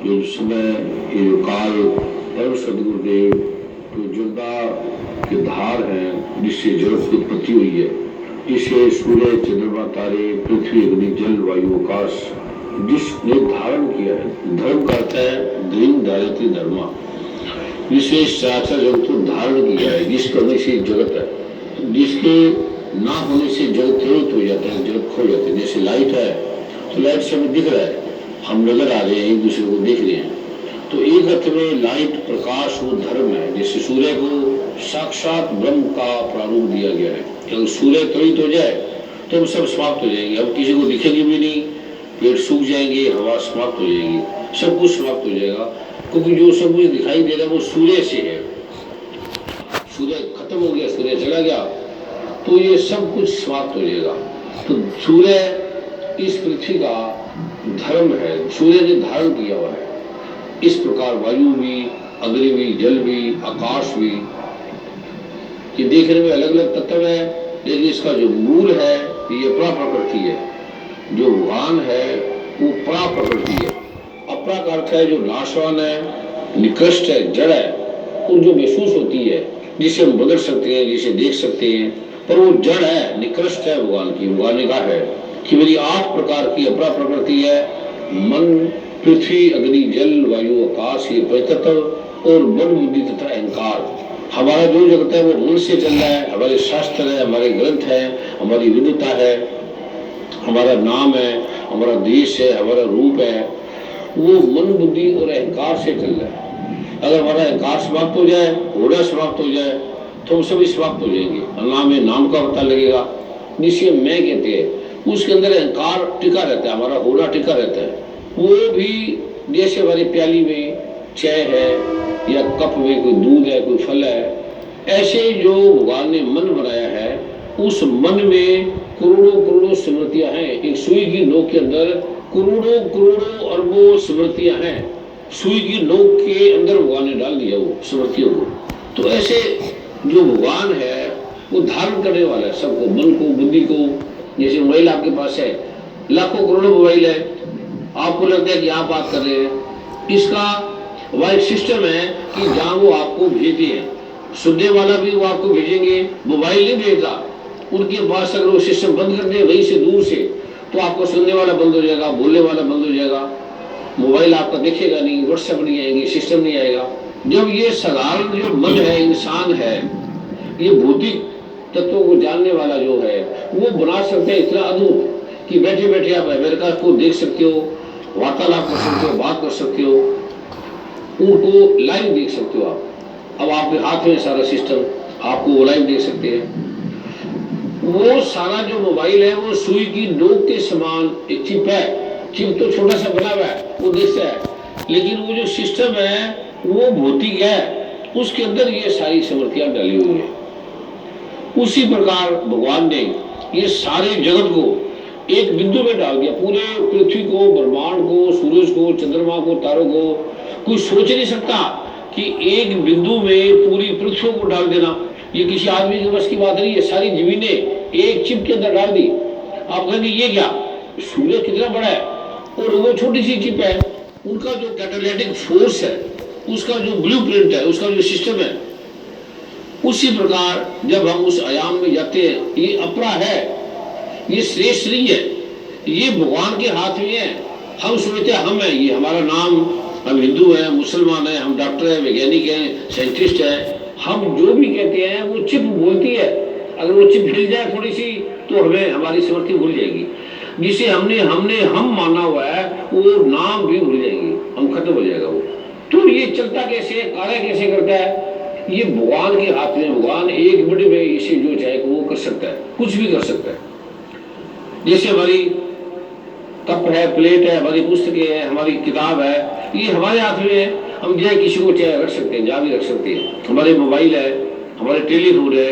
जो समय ये जो काल परम सदगुरुदेव जो जुर्दा के धार हैं जिससे जगत की उत्पत्ति हुई है, जिसे सूर्य चंद्रमा तारे पृथ्वी अग्नि जल वायु आकाश जिसने धारण किया है। धर्म का अर्थ है दीन धारित धर्मा, जिसे चराचर जगत को धारण किया है, जिस करने से जगत है, जिसके ना होने से जगत त्रुट हो जाता है, जगत खो जाता है। जैसे लाइट है तो लाइट से हमें दिख रहा है, हम नजर आ रहे हैं, एक दूसरे को देख रहे हैं, तो एक अर्थ में लाइट प्रकाश वो धर्म है। जैसे सूर्य को साक्षात ब्रह्म का प्रारूप दिया गया है। अगर सूर्य त्वरित हो जाए तो हम सब समाप्त हो जाएंगे, हम किसी को दिखेंगे भी नहीं, पेड़ सूख जाएंगे, हवा समाप्त हो जाएगी, सब कुछ समाप्त हो जाएगा, क्योंकि जो सब कुछ दिखाई दे रहा है वो सूर्य से है। सूर्य खत्म हो गया, सूर्य चला गया तो ये सब कुछ समाप्त हो जाएगा। तो सूर्य इस पृथ्वी का धर्म है, सूर्य ने धारण किया हुआ है। इस प्रकार वायु भी, अग्नि भी, जल भी, आकाश भी, ये देखने में अलग अलग तत्व है, लेकिन इसका जो मूल है ये अपरा प्रकृति है। जो भगवान है वो परा प्रकृति है। अपरा का अर्थ है जो नाशवान है, निकृष्ट है, जड़ है, और जो महसूस होती है, जिसे हम बदल सकते हैं, जिसे देख सकते हैं, पर वो जड़ है, निकृष्ट है भगवान की। भगवान ने कहा है कि मेरी 8 प्रकार की अपरा प्रकृति है, मन, पृथ्वी, अग्नि, जल, वायु, आकाश, ये पंचतत्व, और मन, बुद्धि तथा अहंकार। हमारा जो जगत है वो मन से चल रहा है, हमारे शास्त्र है, हमारे ग्रंथ है, हमारी विद्वता है, हमारा नाम है, हमारा देश है, हमारा रूप है, वो मन, बुद्धि और अहंकार से चल रहा है। अगर हमारा अहंकार समाप्त हो जाए, घोड़ा समाप्त हो जाए, तो हम सभी समाप्त हो जाएंगे। अल्लाह में नाम का पता लगेगा, जिसे मैं कहते हैं, उसके अंदर अहंकार टिका रहता है, हमारा होना टिका रहता है। वो भी जैसे हमारी प्याली में चाय है या कप में कोई दूध है, कोई फल है, ऐसे जो भगवान ने मन बनाया है, उस मन में करोड़ों करोड़ों स्मृतियां हैं। एक सुई की नोक के अंदर करोड़ों करोड़ों अरबों स्मृतियां हैं। सुई की नोक के अंदर भगवान ने डाल दिया वो स्मृतियों को। तो ऐसे जो भगवान है वो धारण करने वाला है सबको, मन को, बुद्धि को। जैसे मोबाइल आपके पास है, लाखों करोड़ों मोबाइल है, आपको लगता है कि आप बात कर रहे हैं, इसका वह एक सिस्टम है कि जहां वो आपको भेजते हैं, सुनने वाला भी वो आपको भेजेंगे, मोबाइल नहीं भेजता। उनके पास अगर वो सिस्टम बंद कर दे वहीं से दूर से, तो आपको सुनने वाला बंद हो जाएगा, बोलने वाला बंद हो जाएगा, मोबाइल आपका दिखेगा नहीं, व्हाट्सएप नहीं आएगी, सिस्टम नहीं आएगा। जब ये साधारण जो मन है, इंसान है, ये भौतिक तत्वों को जानने वाला जो है, वो बना सकते हैं इतना अद्भुत कि बैठे बैठे आप अमेरिका को देख सकते हो, वार्तालाप कर सकते हो, बात कर सकते हो, उनको लाइव देख सकते हो आप। अब आपके हाथ में सारा सिस्टम, आपको वो लाइव देख सकते हैं। वो सारा जो मोबाइल है वो सुई की नोक के समान एक चिप है, चिप तो छोटा सा बना हुआ है, वो दिखता है, लेकिन वो जो सिस्टम है वो भौतिक है, उसके अंदर ये सारी स्मृतियां डाली हुई है। उसी प्रकार भगवान ने ये सारे जगत को एक बिंदु में डाल दिया, पूरे पृथ्वी को, ब्रह्मांड को, सूरज को, चंद्रमा को, तारों को। कोई सोच नहीं सकता कि एक बिंदु में पूरी पृथ्वी को डाल देना, ये किसी आदमी के बस की बात नहीं है। सारी जमीनें एक चिप के अंदर डाल दी। आप कहेंगे ये क्या, सूर्य कितना बड़ा है और वो छोटी सी चिप है। उनका जो कैटालिटिक फोर्स है, उसका जो ब्लूप्रिंट है, उसका जो सिस्टम है, उसी प्रकार जब हम उस आयाम में जाते हैं, ये अपरा है, ये श्रेष्ठ नहीं है, ये भगवान के हाथ में है। हम सोचते हम हैं, ये हमारा नाम, हम हिंदू हैं, मुसलमान हैं, हम डॉक्टर हैं, वैज्ञानिक हैं, साइंटिस्ट हैं, हम जो भी कहते हैं वो चिप बोलती है। अगर वो चिप हिल जाए थोड़ी सी तो हमें हमारी स्मृति भूल जाएगी। जिसे हम माना हुआ है वो नाम भी भूल जाएगी, हम खत्म हो जाएगा वो। तो ये चलता कैसे, कार्य कैसे करता है, ये भगवान के हाथ में। भगवान एक मिनट में इसे जो चाहे वो कर सकता है, कुछ भी कर सकता है। जैसे हमारी कप है, प्लेट है, हमारी पुस्तकें है, हमारी किताब है, ये हमारे हाथ में है। हम चाहे किसी को चाहे रख सकते हैं, जहाँ भी रख सकते हैं। हमारे मोबाइल है, हमारे टेलीफोन है,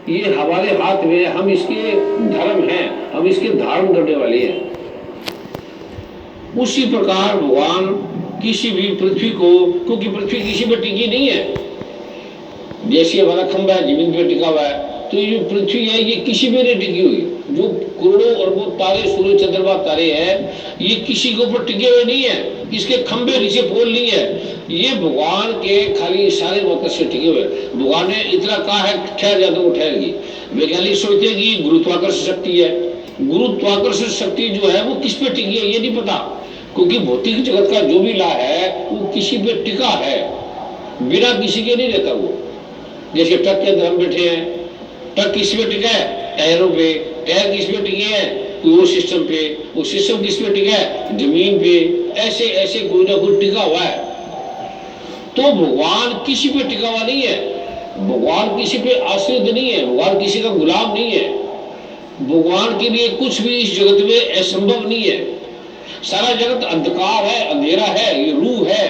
ये हमारे हाथ में है। हम इसके धर्म हैं, हम इसके धारण करने वाले हैं। उसी प्रकार भगवान किसी भी पृथ्वी को, क्योंकि पृथ्वी किसी पर टिकी नहीं है, जैसे हमारा खंभा है जमीन पर टिका हुआ है, तो ये जो पृथ्वी है ये किसी में नहीं टिकी हुई। जो करोड़ों अरबों तारे, सूर्य, चंद्रमा, तारे हैं, ये किसी के ऊपर टिके हुए नहीं है। इसके खंबे नीचे पोल नहीं है, ये भगवान के खाली इशारे मत से टिके हुए। भगवान ने इतना कहा है ठहर जा तो वो ठहरेगी। वैज्ञानिक सोचते हैं कि गुरुत्वाकर्षण शक्ति है, गुरुत्वाकर्षण शक्ति जो है वो किस पे टिकी है ये नहीं पता, क्योंकि भौतिक जगत का जो भी ला है वो किसी पे टिका है, बिना किसी के नहीं रहता वो। जैसे ट्रक के अंदर हम बैठे हैं, ट्रक किस पे टिका है, टायरों पे, टायर किस पे टिके हैं, वो सिस्टम पे, वो सिस्टम किस पे टिका है, जमीन पे। ऐसे ऐसे कोई ना कोई टिका हुआ है। तो भगवान किसी पे टिका हुआ नहीं है, भगवान किसी पे आश्रित नहीं है, भगवान किसी का गुलाम नहीं है। भगवान के लिए कुछ भी इस जगत में असंभव नहीं है। सारा जगत अंधकार है, अंधेरा है, ये रूह है।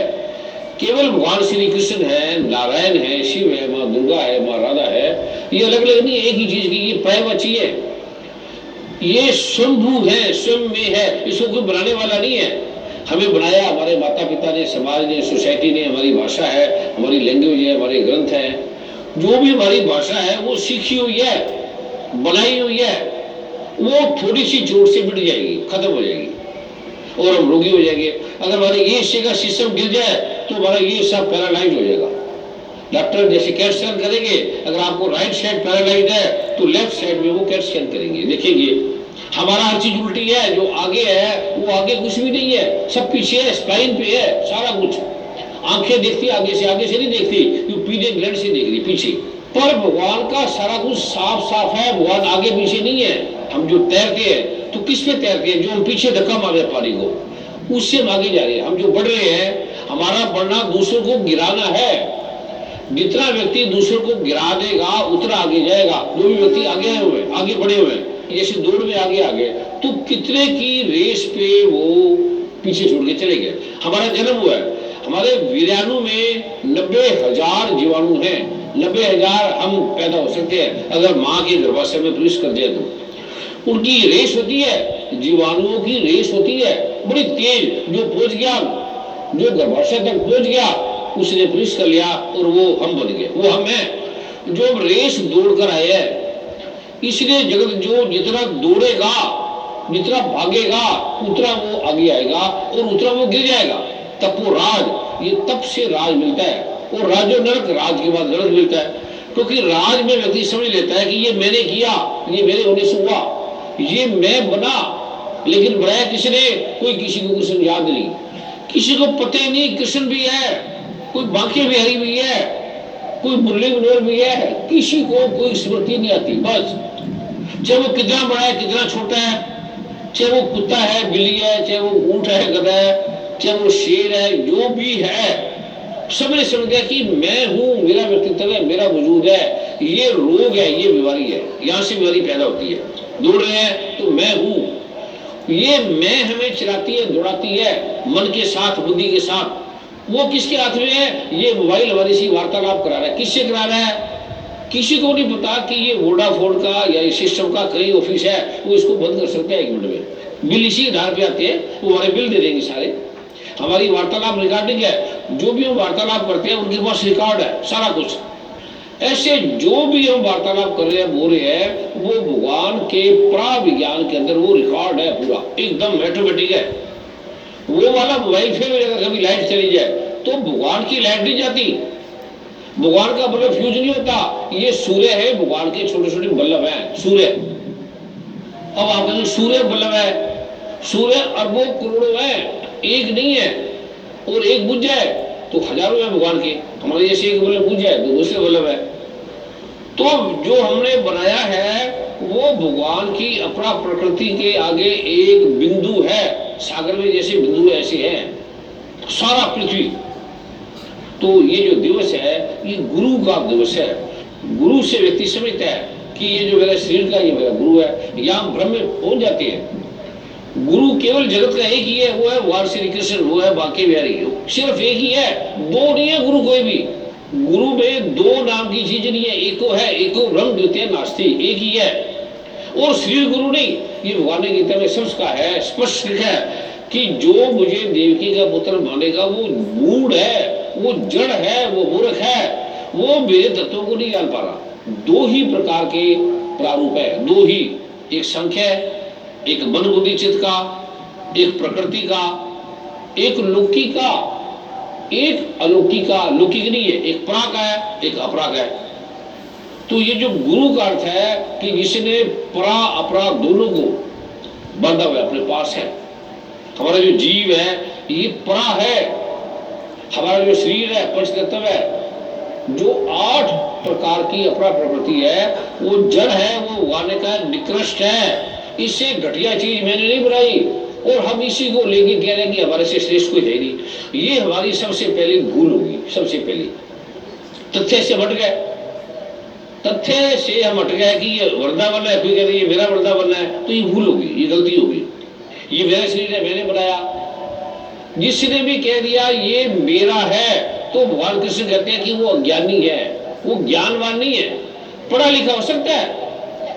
केवल भगवान श्री कृष्ण है, नारायण है, शिव है, माँ दुर्गा है, माँ राधा है। ये अलग अलग नहीं, एक ही चीज की ये पर्यायवाची है। ये स्वयंभू है, स्वयं में है, इसको कोई बनाने वाला नहीं है। हमें बनाया हमारे माता पिता ने, समाज ने, सोसाइटी ने। हमारी भाषा है, हमारी लैंग्वेज है, हमारे ग्रंथ है। जो भी हमारी भाषा है वो सीखी हुई है, बनाई हुई है। वो थोड़ी सी चोट से मिट जाएगी, खत्म हो जाएगी और हम रोगी हो जाएंगे। अगर हमारे ये हिस्से का सिस्टम गिर जाए तो हमारा ये सब पैरालाइज हो जाएगा। डॉक्टर जैसे कैट स्कैन करेंगे, अगर आपको राइट साइड पैरालाइज है तो लेफ्ट साइड में वो कैट स्कैन करेंगे, देखेंगे। हमारा हर चीज उल्टी है, जो आगे है वो आगे कुछ भी नहीं है, सब पीछे है, स्पाइन पे है सारा कुछ। आंखें देखती आगे से नहीं देखती, जो पीले ग्लैंड से देख रही पीछे। पर भगवान का सारा कुछ साफ साफ है, भगवान आगे पीछे नहीं है। हम जो तैरते हैं तो किस पे तैरते हैं, जो हम पीछे धक्का मार रहे हैं पानी को, उससे हम आगे जा रहे हैं। हम जो बढ़ रहे हैं, हमारा बढ़ना दूसरों को गिराना है। जितना व्यक्ति दूसरों को गिरा देगा उतना आगे जाएगा। जो भी व्यक्ति आगे आए हुए, आगे बढ़े हुए, जैसे दौड़ में आगे तो कितने की रेस पे वो पीछे छोड़ के चले गए। हमारा जन्म हुआ है, हमारे वीर्याणु में 90,000 जीवाणु हैं। 90,000 हम पैदा हो सकते हैं अगर माँ के गर्भाशय में प्रवेश कर दिया तो। उनकी रेस होती है, जीवाणुओं की रेस होती है बड़ी तेज। जो पहुंच गया, जो गर्भाशय तक पहुंच गया, उसने प्रवेश कर लिया और वो हम बन गए, वो हम हैं जो रेस दौड़ कर आए हैं। इसलिए जगत जो जितना दौड़ेगा, जितना भागेगा, उतना वो आगे आएगा और उतना वो गिर जाएगा। तपो राज, ये तप से राज मिलता है, और राजो नरक, राज के बाद नरक मिलता है। क्योंकि राज में व्यक्ति समझ लेता है कि ये मैंने किया, ये मेरे होने से हुआ, ये मैं बना। लेकिन बनाया किसने, कोई किसी को कृष्ण याद नहीं, किसी को पता ही नहीं कृष्ण भी है, कोई बांके बिहारी भी है, कोई मुरली मनोहर भी है, किसी को कोई स्मृति नहीं आती। बस चाहे वो कितना बड़ा है, कितना छोटा है, चाहे वो कुत्ता है, बिल्ली है, चाहे वो ऊंट है, गधा है, चाहे वो शेर है, जो भी है, सबने समझ गया कि मैं हूं, मेरा व्यक्तित्व है, मेरा वजूद है। ये रोग है, ये बीमारी है, यहां से बीमारी पैदा होती है। दौड़ रहे हैं तो मैं हूं, ये मैं हमें चलाती है, दौड़ाती है, मन के साथ, बुद्धि के साथ। वो किसके हाथ में है, ये मोबाइल हमारी सी वार्तालाप करा रहा है। किससे करा रहा है, किसी को नहीं पता कि ये वोडाफोन का या इस सिस्टम का कई ऑफिस है, वो इसको बंद कर सकते हैं 1 मिनट में। बिल इसी आधार पे आते हैं, वो हमारे बिल दे देंगे सारे। हमारी वार्तालाप रिकॉर्डिंग है, जो भी हम वार्तालाप करते हैं उनके पास रिकॉर्ड है सारा कुछ। ऐसे जो भी हम वार्तालाप कर रहे हैं, बोल रहे हैं, वो भगवान के प्राविज्ञान के अंदर वो रिकॉर्ड है, पूरा एकदम ऑटोमेटिक है। वो वाला मोबाइल फेल हो जाएगा, कभी लाइट चली जाए तो भगवान की लाइट नहीं जाती, भगवान का बल्ब फ्यूज नहीं होता। ये सूर्य है, भगवान के छोटे छोटे बल्ब हैं सूर्य। अब आप कहेंगे सूर्य बल्ब है, सूर्य अरबों करोड़ों है, एक नहीं है। और एक बुझ जाए तो हजारों है भगवान के। हमारे जैसे एक बल्ब बुझ जाए तो दूसरे बल्ब है। तो जो हमने बनाया है वो भगवान की अपना प्रकृति के आगे एक बिंदु है। सागर में जैसे बिंदु ऐसे है सारा पृथ्वी। तो ये जो दिवस है ये गुरु का दिवस है। गुरु से व्यक्ति समझता है कि ये जो मेरा शरीर का, ये मेरा गुरु है। यहाँ ब्रह्म में पहुंच जाते हैं। गुरु केवल जगत का एक ही है, वो है भगवान श्री कृष्ण, वो है बांके बिहारी। सिर्फ एक ही है, दो नहीं है गुरु कोई भी। गुरु में दो नाम की चीज नहीं है, एको है, एको ब्रह्म द्वितीय नास्ति, एक ही है। और श्री गुरु नहीं, ये भगवान ने गीता में स्पष्ट कहा है, स्पष्ट लिखा है कि जो मुझे देवकी का पुत्र मानेगा वो मूढ़ है, वो जड़ है, वो मूर्ख है, वो मेरे तत्वों को नहीं जान पा रहा। दो ही प्रकार के प्रारूप है, दो ही, एक संख्या है, एक मन बुद्धि चित्त का, एक प्रकृति का, एक लौकिका, एक अलौकिका, लौकिक नहीं है, एक परा का है, एक अपरा का है। तो ये जो गुरु का अर्थ है कि जिसने परा अपरा दोनों को बांधा हुआ अपने पास है। हमारा जो जीव है ये परा है, हमारा जो शरीर है पंच तत्व है, जो 8 प्रकार की अपरा प्रकृति है, वो जड़ है, वो उगाने का निकृष्ट है। इससे घटिया चीज मैंने नहीं बनाई और हम इसी को लेके कह रहे हैं कि हमारे से श्रेष्ठ कोई है नहीं। ये हमारी सबसे पहली भूल होगी। सबसे पहली तथ्य से हट गए, तथ्य से हम हट गए कि ये वृंदावन है, कोई कह रहे ये मेरा वृंदावन है, तो ये भूल होगी, ये गलती होगी। ये मेरा शरीर है, मैंने बनाया। जिसने भी कह दिया ये मेरा है, तो भगवान कृष्ण कहते हैं कि वो अज्ञानी है, वो ज्ञानवान नहीं है। पढ़ा लिखा हो सकता है,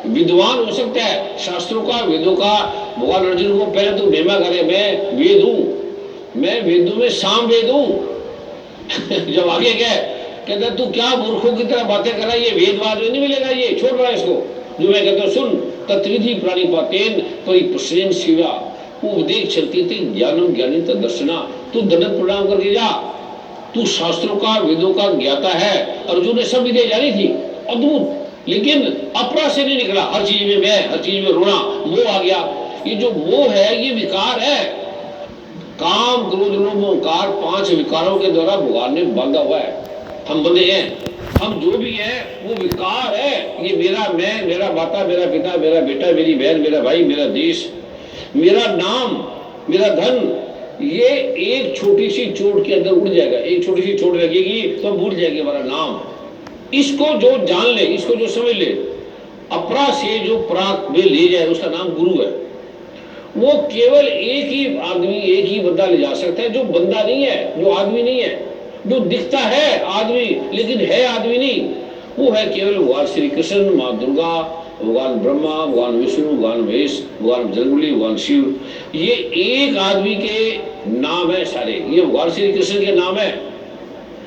विद्वान हो सकता है, शास्त्रों का वेदों का। भगवान अर्जुन को पहले तो महिमा करे, मैं वेद हूं, मैं वेदों में साम वेद हूं। जब आगे गए कहता तू क्या मूर्खों की तरह बातें कर रहा है, ये वेदवाद नहीं मिलेगा, ये छोड़ रहा है इसको। जो मैं कहता हूँ सुन, तत्विधि प्राणी पातेन परिप्रसेन शिवा उपदेश चलती थी ज्ञानम ज्ञानी तदर्शना। तू दंडक प्रणाम करके जा, तू शास्त्रों का वेदों का ज्ञाता है। अर्जुन ने सब विद्या जानी थी, अद्भुत, लेकिन अपरा से नहीं निकला। हर चीज में मैं, हर चीज में रोना, मोह आ गया। ये जो मोह है ये विकार है। काम क्रोध लोभ ओंकार 5 विकारों के द्वारा भगवान ने बांधा हुआ है। हम बंधे हैं, हम जो भी है वो विकार है। ये मेरा मैं, मेरा माता, मेरा पिता, मेरा बेटा, मेरी बहन, मेरा भाई, मेरा देश, मेरा नाम, मेरा धन, ये एक छोटी सी चोट के अंदर उड़ जाएगा। एक छोटी सी चोट लगेगी तो भूल जाएगी हमारा नाम। इसको जो जान ले, इसको जो समझ ले, अपरा से जो पराग में ले जाए उसका नाम गुरु है। वो केवल एक ही आदमी, एक ही बंदा ले जा सकता है, जो बंदा नहीं है, जो आदमी नहीं है, जो दिखता है आदमी लेकिन है आदमी नहीं। वो है केवल भगवान श्री कृष्ण, माँ दुर्गा, भगवान ब्रह्मा, भगवान विष्णु, भगवान महेश, भगवान बजरंगबली, भगवान शिव। ये एक आदमी के नाम है सारे। ये भगवान श्री कृष्ण के नाम है,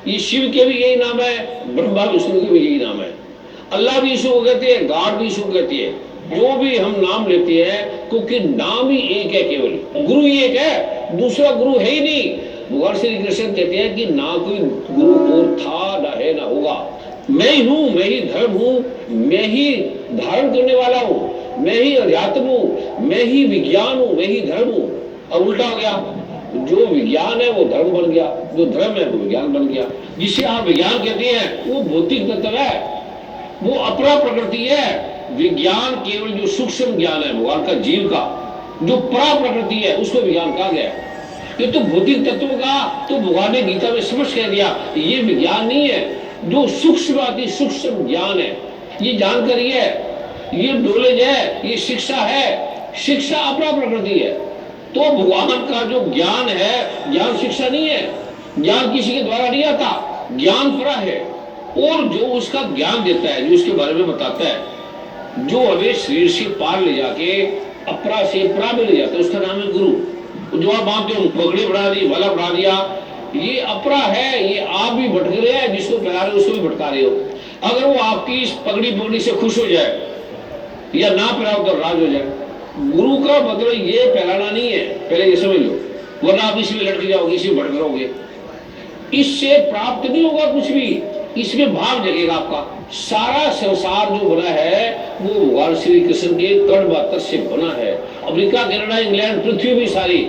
ये शिव के भी यही नाम है, ब्रह्मा विष्णु के भी यही नाम है। अल्लाह भी यीशु को कहते हैं, गॉड भी यीशु को कहती है। जो भी हम नाम लेते हैं क्योंकि नाम ही एक है, केवल गुरु ही एक है, दूसरा गुरु है ही नहीं। भगवान श्री कृष्ण कहते हैं कि ना कोई गुरु और था, ना है, ना होगा। मैं ही हूं, मैं ही धर्म हूं, मैं ही धारण करने वाला हूं, मैं ही अध्यात्म हूं, मैं ही विज्ञान हूं, मैं ही धर्म हूं। अब उल्टा हो गया, जो विज्ञान है वो धर्म बन गया, जो धर्म है वो विज्ञान बन गया। जिसे आप विज्ञान कहते हैं वो भौतिक तत्व है, वो अपरा प्रकृति है। विज्ञान केवल जो सूक्ष्म ज्ञान है भगवान का, जीव का, जो परा प्रकृति है उसको विज्ञान कहा गया। ये तो भौतिक तत्व का तो भगवान ने गीता में स्पष्ट कह दिया, ये विज्ञान नहीं है, जो सूक्ष्म अति सूक्ष्म ज्ञान है, ये जानकारी है, ये नॉलेज है, ये शिक्षा है। शिक्षा अपरा प्रकृति है। तो भगवान का जो ज्ञान है, ज्ञान शिक्षा नहीं है, ज्ञान किसी के द्वारा नहीं आता, ज्ञान परा है। और जो उसका ज्ञान देता है, जो उसके बारे में बताता है, जो हमें शरीर से पार ले जाके अपरा से परा में ले जाता है, उसका नाम है गुरु। जो आप मानते हो पगड़ी बढ़ा दी, भला बढ़ा दिया, ये अपरा है। ये आप भी भटक रहे हैं, जिसको पहरा रहे हो उसको भी भटका रहे हो। अगर वो आपकी इस पगड़ी से खुश हो जाए या ना पहराओ तो राज हो जाए। गुरु का मतलब ये पहराना नहीं है, पहले ये समझ लो, वरना आप इसी में लटक जाओगे, इसी में भटक रहोगे। इससे प्राप्त नहीं होगा कुछ भी, इसमें भाव जगेगा आपका। सारा संसार जो बना है वो भगवान श्री कृष्ण के कण मात्र से बना है। अमेरिका, कनाडा, इंग्लैंड, पृथ्वी भी सारी,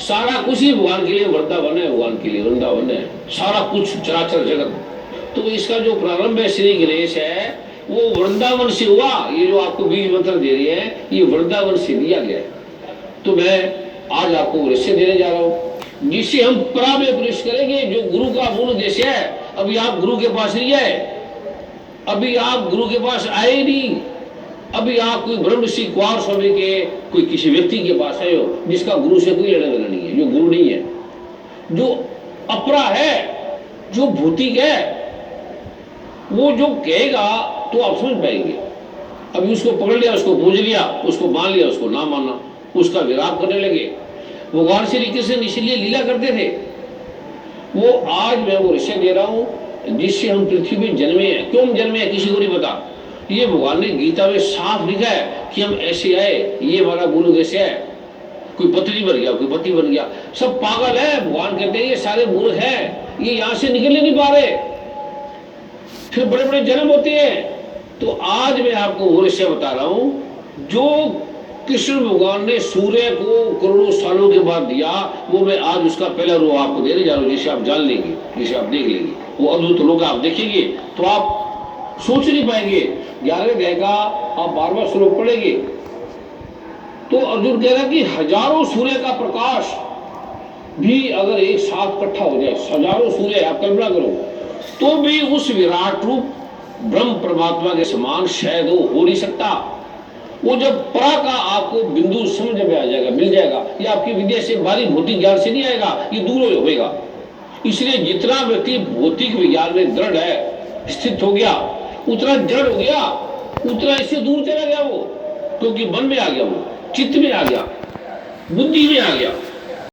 सारा कुछ ही भगवान के लिए वृंदावन है, भगवान के लिए वृंदावन है सारा कुछ, चराचर जगत। तो इसका जो प्रारंभ है श्री गणेश है, वो वृंदावन से हुआ। ये जो आपको बीज मंत्र दे रहे हैं ये वृंदावन से दिया गया है। तो मैं आज आपको रहस्य देने जा रहा हूँ, जिससे हम परा में प्रवेश करेंगे, जो गुरु का मूल उद्देश्य है। अभी आप गुरु के पास नहीं आए, अभी आप गुरु के पास आए नहीं, अभी आप कोई ब्रह्मऋषि कुमार स्वामी के कोई किसी व्यक्ति के पास आए हो, जिसका गुरु से कोई लेना देना नहीं है, जो गुरु नहीं है, जो अपरा है, जो भौतिक है। वो जो कहेगा तो आप समझ पाएंगे। अभी उसको पकड़ लिया, उसको पूज लिया, उसको मान लिया, उसको ना माना, उसका विराप करने लगे। भगवान श्री कृष्ण इसलिए लीला करते थे। वो आज मैं वो रहस्य दे रहा हूं, जिससे हम पृथ्वी में जन्मे हैं। क्यों जन्मे हैं किसी को नहीं पता। ये भगवान ने गीता में साफ लिखा है कि हम ऐसे आए, ये हमारा मूल उद्देश्य है। कोई पत्नी बन गया, कोई पति बन गया, सब पागल है। भगवान कहते हैं ये सारे मूर्ख हैं, ये यहां से निकल ही नहीं पा रहे, फिर बड़े बड़े जन्म होते हैं। तो आज मैं आपको वो रहस्य बता रहा हूं, जो कृष्ण भगवान ने सूर्य को करोड़ों सालों के बाद दिया, वो मैं आज उसका पहला रूप आपको देने जा रहा हूं, जिसे आप जान लेंगे, जिसे आप देख लेंगे। वो अद्भुत लोग आप देखेंगे तो आप सोच नहीं पाएंगे। 11वें अध्याय का आप 12वां श्लोक पढ़ेंगे तो अर्जुन कह रहा है कि हजारों सूर्य का प्रकाश भी अगर एक साथ इकट्ठा हो जाए, हजारों सूर्य आप कल्पना करो, तो भी उस विराट रूप ब्रह्म परमात्मा के समान शायद वो हो नहीं सकता। वो जब परा का आपको बिंदु समझ में आ जाएगा, मिल जाएगा, ये आपकी विद्या से बाहरी भौतिक ज्ञान से नहीं आएगा, ये दूर होएगा। इसलिए जितना व्यक्ति भौतिक विज्ञान में दृढ़ है, स्थित हो गया, उतना दृढ़ हो गया, उतना इससे दूर चला गया वो, क्योंकि मन में आ गया, वो चित्त में आ गया, बुद्धि में आ गया।